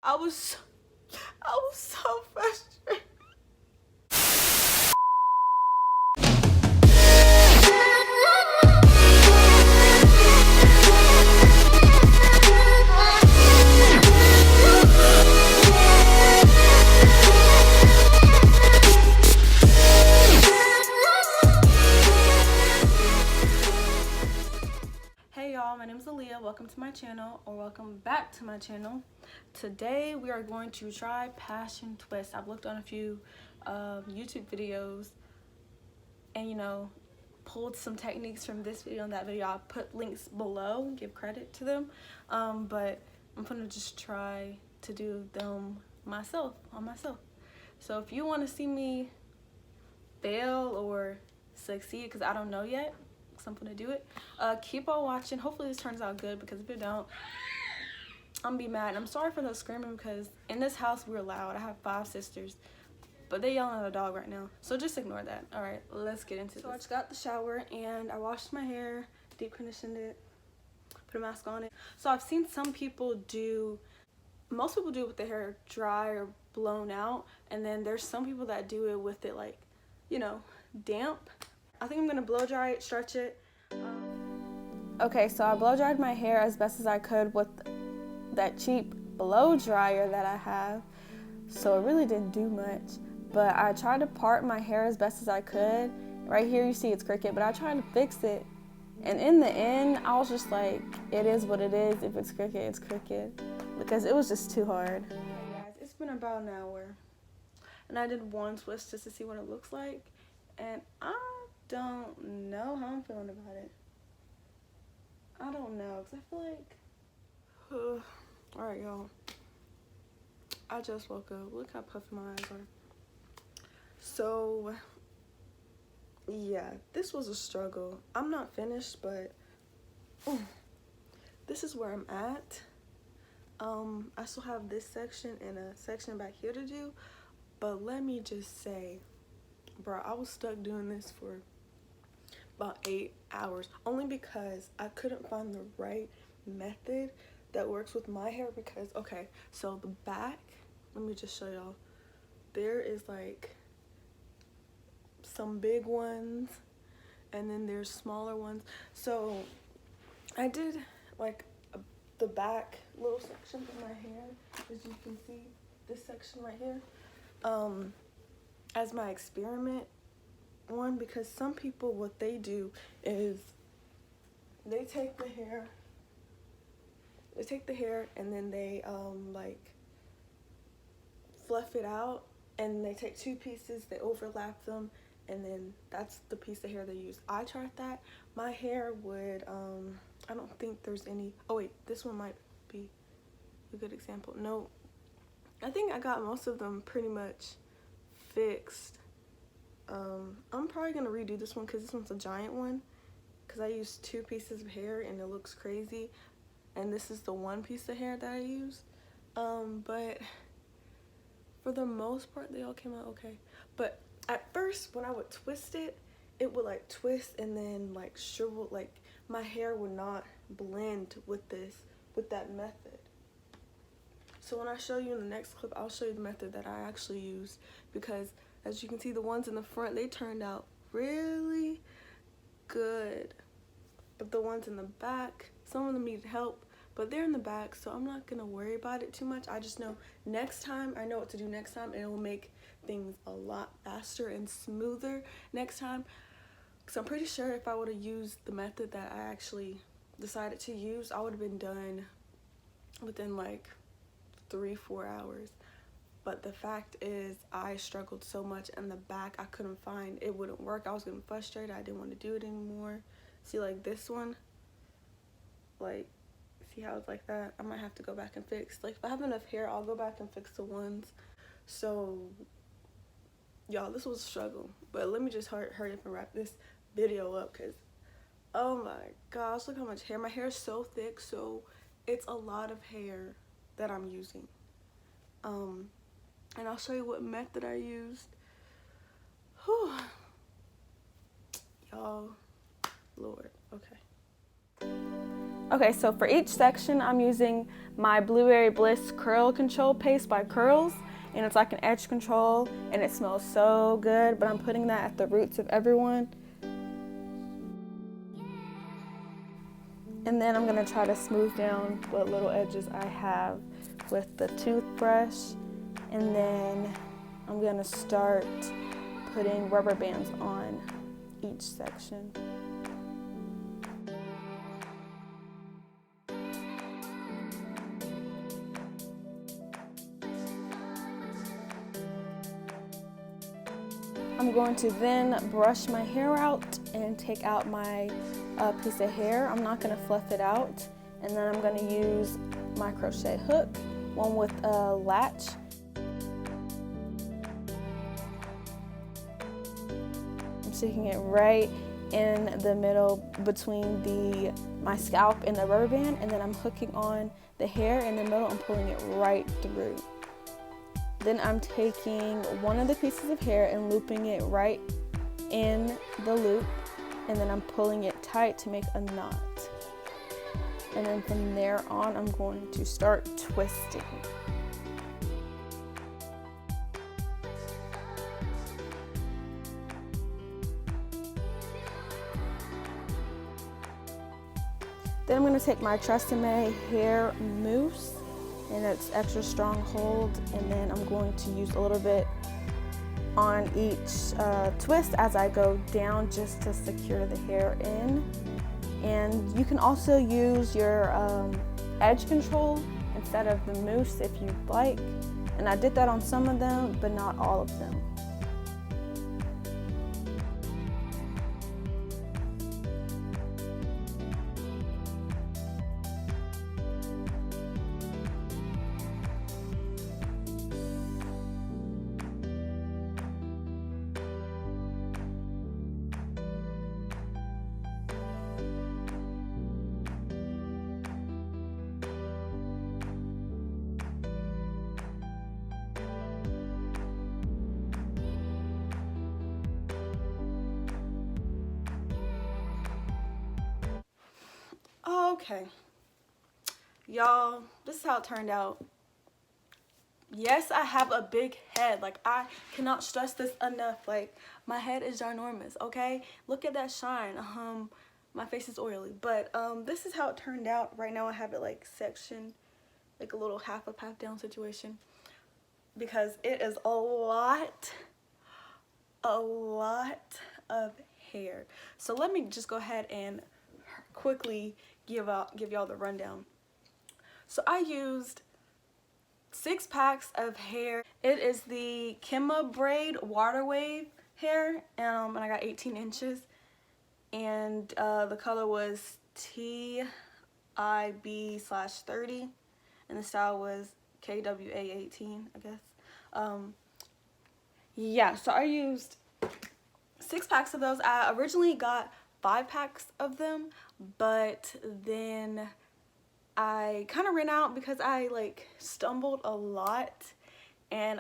I was so frustrated. Hey y'all, my name is Aliyah. Welcome to my channel, or welcome back to my channel. Today we are going to try passion twist. I've looked on a few YouTube videos and pulled some techniques from this video and that video. I'll put links below, give credit to them, but I'm gonna just try to do them myself, on myself. So if you want to see me fail or succeed, because I don't know yet, because I'm gonna do it, keep on watching. Hopefully this turns out good, because if it don't, I'm gonna be mad. And I'm sorry for the screaming, because in this house we're loud. I have 5 sisters, but they yelling at a dog right now, so just ignore that. All right, let's get into this. So I just got the shower and I washed my hair, deep conditioned it, put a mask on it. So I've seen some people do, most people do it with their hair dry or blown out, and then there's some people that do it with it like, damp. I think I'm gonna blow dry it, stretch it. Okay, so I blow dried my hair as best as I could with that cheap blow dryer that I have, so it really didn't do much. But I tried to part my hair as best as I could. Right here you see it's crooked, but I tried to fix it. And in the end, I was just like, it is what it is. If it's crooked, it's crooked. Because it was just too hard. Okay, guys, it's been about an hour. And I did one twist just to see what it looks like. And I don't know how I'm feeling about it. I don't know, because I feel like... Alright, y'all. I just woke up. Look how puffy my eyes are. So, yeah, this was a struggle. I'm not finished, but this is where I'm at. I still have this section and a section back here to do, but let me just say, bro, I was stuck doing this for about 8 hours, only because I couldn't find the right method that works with my hair. Because, okay, so the back, let me just show y'all, there is like some big ones and then there's smaller ones. So I did like the back little section of my hair, as you can see, this section right here, as my experiment one, because some people, what they do is they take the hair and then they like fluff it out, and they take 2 pieces, they overlap them, and then that's the piece of hair they use. I tried that. My hair would, I don't think there's any, oh wait, this one might be a good example. No, I think I got most of them pretty much fixed. I'm probably gonna redo this one, because this one's a giant one, because I used 2 pieces of hair and it looks crazy, and this is the 1 piece of hair that I used. But for the most part they all came out okay. But at first, when I would twist it, it would like twist and then like shrivel, like my hair would not blend with that method. So when I show you in the next clip, I'll show you the method that I actually used, because as you can see, the ones in the front, they turned out really good. But the ones in the back, some of them needed help, but they're in the back, so I'm not gonna worry about it too much. I just know next time, I know what to do next time, and it will make things a lot faster and smoother next time. Because I'm pretty sure if I would have used the method that I actually decided to use, I would have been done within like 3-4 hours. But the fact is, I struggled so much in the back, I couldn't find, it wouldn't work. I was getting frustrated, I didn't want to do it anymore. See, like this one, like, see how it's like that? I might have to go back and fix. Like, if I have enough hair, I'll go back and fix the ones. So y'all, this was a struggle, but let me just hurry up and wrap this video up, because oh my gosh, look how much hair. My hair is so thick, so it's a lot of hair that I'm using. And I'll show you what method I used. Whew. Y'all, Lord, okay. Okay, so for each section, I'm using my Blueberry Bliss Curl Control Paste by Curls, and it's like an edge control, and it smells so good, but I'm putting that at the roots of everyone. And then I'm gonna try to smooth down what little edges I have with the toothbrush, and then I'm gonna start putting rubber bands on each section. I'm going to then brush my hair out and take out my piece of hair. I'm not going to fluff it out. And then I'm going to use my crochet hook, one with a latch. I'm sticking it right in the middle between my scalp and the rubber band, and then I'm hooking on the hair in the middle and pulling it right through. Then I'm taking one of the pieces of hair and looping it right in the loop, and then I'm pulling it tight to make a knot. And then from there on, I'm going to start twisting. Then I'm going to take my Tresemme hair mousse, and it's extra strong hold, and then I'm going to use a little bit on each twist as I go down just to secure the hair in. And you can also use your edge control instead of the mousse if you'd like, and I did that on some of them but not all of them. Okay, y'all, this is how it turned out. Yes, I have a big head. Like, I cannot stress this enough. Like, my head is ginormous, okay? Look at that shine. My face is oily, but this is how it turned out. Right now I have it like sectioned, like a little half up, half down situation, because it is a lot of hair. So let me just go ahead and quickly give y'all the rundown. So I used 6 packs of hair. It is the Kemma braid water wave hair, and I got 18 inches, and the color was TIB/30, and the style was KWA18, I guess. Yeah, so I used 6 packs of those. I originally got 5 packs of them, but then I kind of ran out because I like stumbled a lot and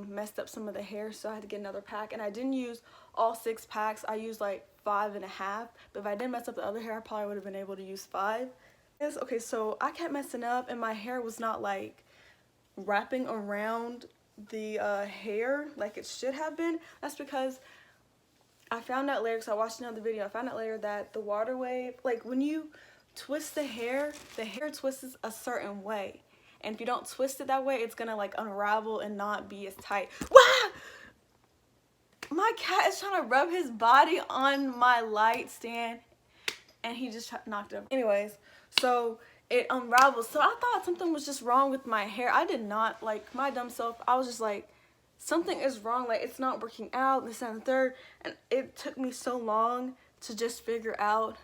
messed up some of the hair, so I had to get another pack. And I didn't use all 6 packs. I used like 5.5, but if I didn't mess up the other hair, I probably would have been able to use 5. Yes, okay, so I kept messing up and my hair was not like wrapping around the hair like it should have been. That's because I found out later, because I watched another video, I found out later that the water wave, like when you twist the hair twists a certain way. And if you don't twist it that way, it's gonna like unravel and not be as tight. Wow! My cat is trying to rub his body on my light stand and he just knocked it over. Anyways, so it unravels. So I thought something was just wrong with my hair. I did not, like, my dumb self, I was just like, something is wrong, like it's not working out, this and the third. And it took me so long to just figure out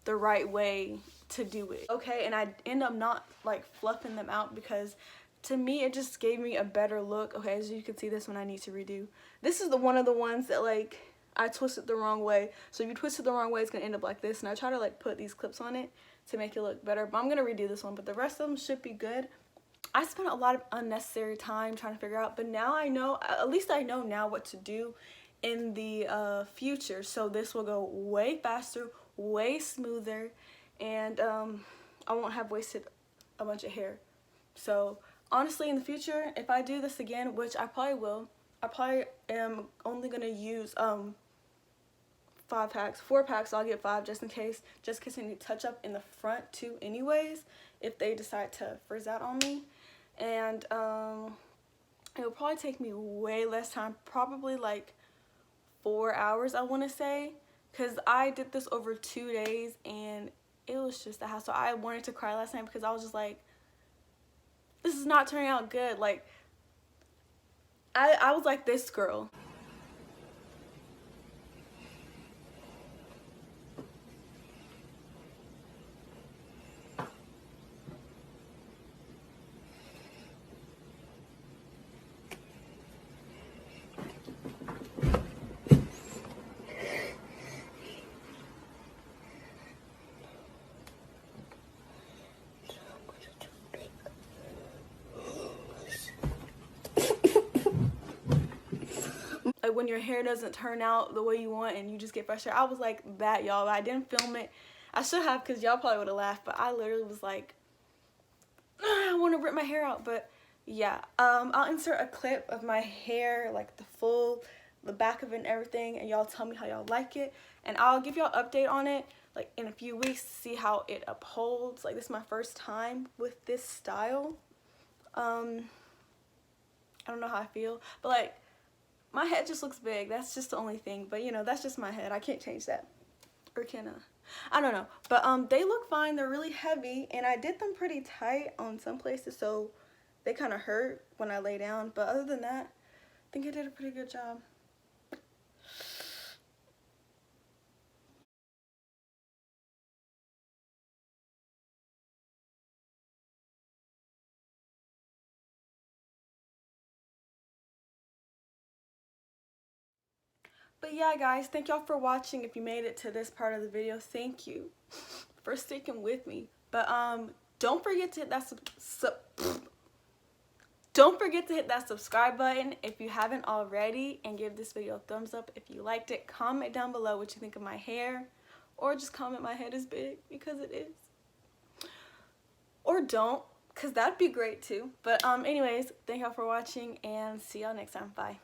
the right way to do it. Okay, and I end up not like fluffing them out because to me it just gave me a better look. Okay, as you can see, this one I need to redo. This is one of the ones that like I twisted the wrong way. So if you twist it the wrong way, it's gonna end up like this. And I try to like put these clips on it to make it look better, but I'm gonna redo this one, but the rest of them should be good. I spent a lot of unnecessary time trying to figure out, but now I know, at least I know now what to do in the future. So this will go way faster, way smoother, and I won't have wasted a bunch of hair. So honestly, in the future, if I do this again, which I probably will, I probably am only gonna use 4 packs. I'll get 5 just in case I need to touch up in the front too anyways, if they decide to frizz out on me. And it'll probably take me way less time, probably like 4 hours, I want to say, because I did this over 2 days and it was just a hassle. I wanted to cry last night because I was just like, this is not turning out good. Like, I was like this girl. Like when your hair doesn't turn out the way you want and you just get fresh hair. I was like that, y'all. I didn't film it. I should have, because y'all probably would have laughed, but I literally was like, I want to rip my hair out. But yeah, I'll insert a clip of my hair, like the back of it and everything, and y'all tell me how y'all like it, and I'll give y'all update on it like in a few weeks to see how it upholds. Like, this is my first time with this style. I don't know how I feel, but like, my head just looks big. That's just the only thing. But you know, that's just my head. I can't change that. Or can I? I don't know. But they look fine. They're really heavy, and I did them pretty tight on some places, so they kind of hurt when I lay down. But other than that, I think I did a pretty good job. But yeah, guys, thank y'all for watching. If you made it to this part of the video, thank you for sticking with me. But don't forget to hit that don't forget to hit that subscribe button if you haven't already, and give this video a thumbs up if you liked it. Comment down below what you think of my hair, or just comment my head is big, because it is. Or don't, because that'd be great too. But anyways, thank y'all for watching, and see y'all next time. Bye.